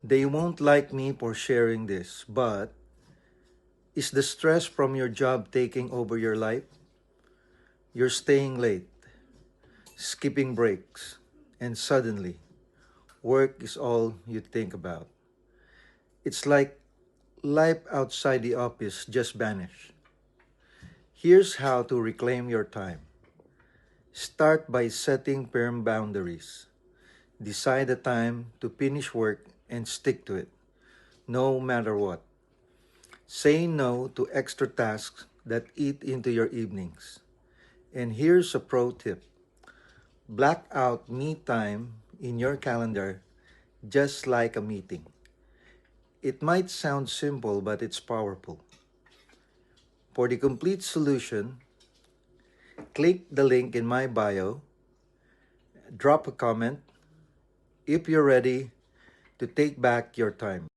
They won't like me for sharing this, but is the stress from your job taking over your life? You're staying late, skipping breaks, and suddenly, work is all you think about. It's like life outside the office just vanished. Here's how to reclaim your time. Start by setting firm boundaries. Decide a time to finish work and stick to it, no matter what. Say no to extra tasks that eat into your evenings. And here's a pro tip: black out me time in your calendar just like a meeting. It might sound simple, but it's powerful. For the complete solution, click the link in my bio, drop a comment if you're ready to take back your time.